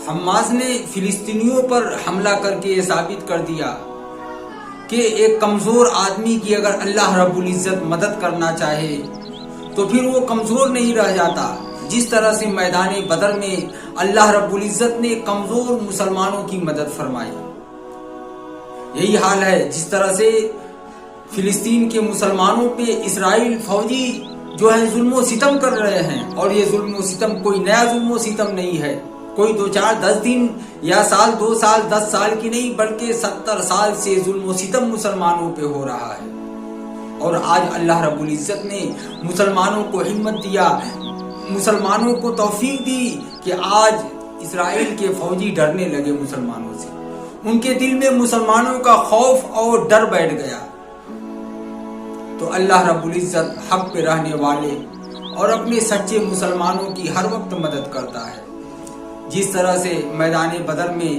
Hamas نے فلسطینیوں پر حملہ کر کے یہ ثابت کر دیا کہ ایک کمزور آدمی کی اگر اللہ رب العزت مدد کرنا چاہے تو پھر وہ کمزور نہیں رہ جاتا. جس طرح سے میدان بدر میں اللہ رب العزت نے کمزور مسلمانوں کی مدد فرمائی، یہی حال ہے. جس طرح سے فلسطین کے مسلمانوں پہ اسرائیل فوجی جو ہے ظلم و ستم کر رہے ہیں، اور یہ ظلم و ستم کوئی نیا ظلم و ستم نہیں ہے، کوئی 2 4 10 دن یا سال 2 سال 10 سال کی نہیں، بلکہ 70 سال سے ظلم و ستم مسلمانوں پہ ہو رہا ہے. اور آج اللہ رب العزت نے مسلمانوں کو ہمت دیا، مسلمانوں کو توفیق دی کہ آج اسرائیل کے فوجی ڈرنے لگے مسلمانوں سے، ان کے دل میں مسلمانوں کا خوف اور ڈر بیٹھ گیا. تو اللہ رب العزت حق پہ رہنے والے اور اپنے سچے مسلمانوں کی ہر وقت مدد کرتا ہے. جس طرح سے میدان بدر میں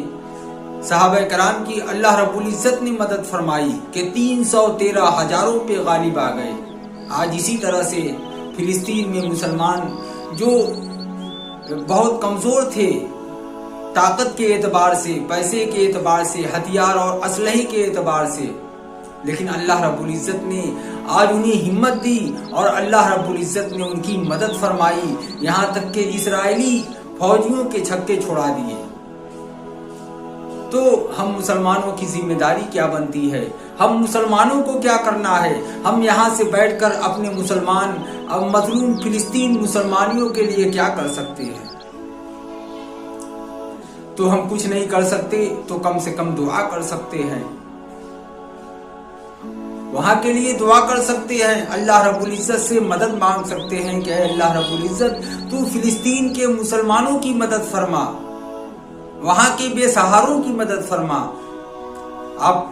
صحابہ کرام کی اللہ رب العزت نے مدد فرمائی کہ 313 ہزاروں پہ غالب آ گئے، آج اسی طرح سے فلسطین میں مسلمان جو بہت کمزور تھے طاقت کے اعتبار سے، پیسے کے اعتبار سے، ہتھیار اور اسلحے کے اعتبار سے، لیکن اللہ رب العزت نے آج انہیں ہمت دی اور اللہ رب العزت نے ان کی مدد فرمائی، یہاں تک کہ اسرائیلی فوجیوں کے چھکے چھوڑا دیے. تو ہم مسلمانوں کی ذمہ داری کیا بنتی ہے؟ ہم مسلمانوں کو کیا کرنا ہے؟ ہم یہاں سے بیٹھ کر اپنے مسلمان اب مظلوم فلسطین مسلمانیوں کے لیے کیا کر سکتے ہیں؟ تو ہم کچھ نہیں کر سکتے تو کم سے کم دعا کر سکتے ہیں، وہاں کے لیے دعا کر سکتے ہیں، اللہ رب العزت سے مدد مانگ سکتے ہیں کہ اے اللہ رب العزت تو فلسطین کے مسلمانوں کی مدد فرما، وہاں کے بے سہاروں کی مدد فرما. آپ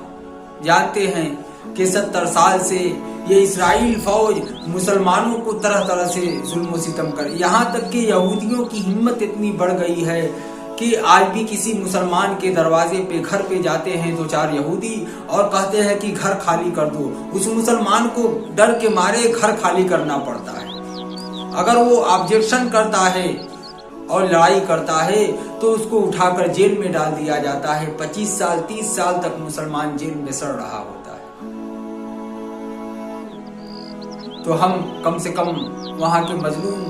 جانتے ہیں کہ 70 سال سے یہ اسرائیل فوج مسلمانوں کو طرح طرح سے ظلم و ستم کر، یہاں تک کہ یہودیوں کی ہمت اتنی بڑھ گئی ہے کہ آج بھی کسی مسلمان کے دروازے پہ گھر پہ جاتے ہیں 2 4 یہودی اور کہتے ہیں کہ گھر خالی کر دو، اس مسلمان کو ڈر کے مارے گھر خالی کرنا پڑتا ہے. اگر وہ آبجیکشن کرتا ہے اور لڑائی کرتا ہے تو اس کو اٹھا کر جیل میں ڈال دیا جاتا ہے، 25 سال 30 سال تک مسلمان جیل میں سڑ رہا ہوتا ہے. تو ہم کم سے کم وہاں کے مظلوم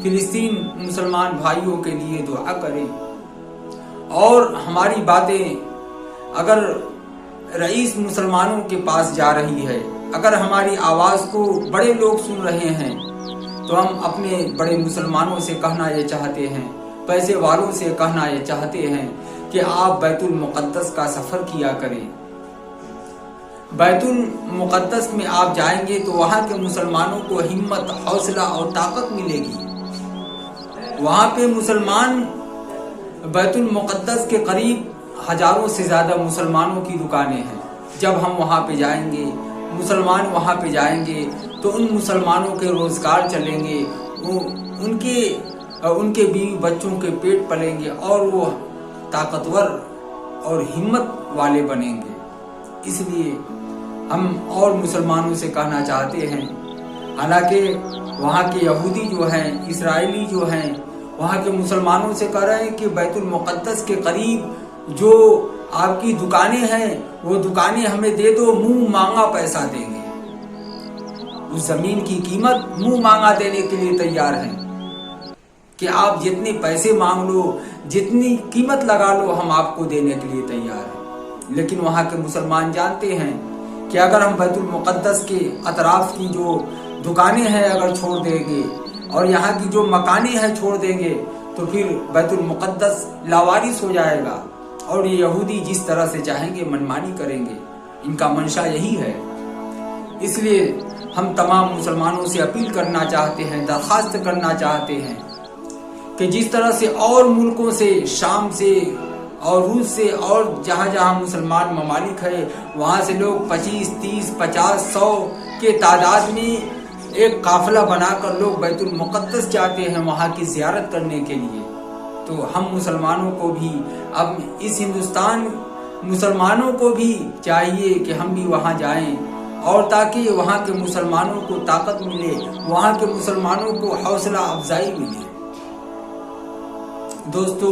فلسطین مسلمان بھائیوں کے لیے دعا کریں، اور ہماری باتیں اگر رئیس مسلمانوں کے پاس جا رہی ہے، اگر ہماری آواز کو بڑے لوگ سن رہے ہیں، تو ہم اپنے بڑے مسلمانوں سے کہنا یہ چاہتے ہیں، پیسے والوں سے کہنا یہ چاہتے ہیں کہ آپ بیت المقدس کا سفر کیا کریں. بیت المقدس میں آپ جائیں گے تو وہاں کے مسلمانوں کو ہمت، حوصلہ اور طاقت ملے گی. وہاں پہ مسلمان بیت المقدس کے قریب ہزاروں سے زیادہ مسلمانوں کی دکانیں ہیں. جب ہم وہاں پہ جائیں گے، مسلمان وہاں پہ جائیں گے تو ان مسلمانوں کے روزگار چلیں گے، ان کے بیوی بچوں کے پیٹ پلیں گے اور وہ طاقتور اور ہمت والے بنیں گے. اس لیے ہم اور مسلمانوں سے کہنا چاہتے ہیں، حالانکہ وہاں کے یہودی جو ہیں، اسرائیلی جو ہیں، وہاں کے مسلمانوں سے کہہ رہے ہیں کہ بیت المقدس کے قریب جو آپ کی دکانیں ہیں وہ دکانیں ہمیں دے دو، منہ مانگا پیسہ دیں گے. اس زمین کی قیمت منہ مانگا دینے کے لیے تیار ہیں کہ آپ جتنے پیسے مانگ لو، جتنی قیمت لگا لو، ہم آپ کو دینے کے لیے تیار ہیں. لیکن وہاں کے مسلمان جانتے ہیں کہ اگر ہم بیت المقدس کے اطراف کی جو دکانیں ہیں اگر چھوڑ دیں گے اور یہاں کی جو مکانیں ہیں چھوڑ دیں گے تو پھر بیت المقدس لاوارث ہو جائے گا، اور یہ یہودی جس طرح سے چاہیں گے منمانی کریں گے. ان کا منشا یہی ہے. اس لیے ہم تمام مسلمانوں سے اپیل کرنا چاہتے ہیں، درخواست کرنا چاہتے ہیں کہ جس طرح سے اور ملکوں سے، شام سے اور روس سے اور جہاں جہاں مسلمان ممالک ہے، وہاں سے لوگ 25 30 50 100 کے تعداد میں ایک قافلہ بنا کر لوگ بیت المقدس جاتے ہیں وہاں کی زیارت کرنے کے لیے. تو ہم مسلمانوں کو بھی، اب اس ہندوستان مسلمانوں کو بھی چاہیے کہ ہم بھی وہاں جائیں، اور تاکہ وہاں کے مسلمانوں کو طاقت ملے، وہاں کے مسلمانوں کو حوصلہ افزائی ملے. دوستو،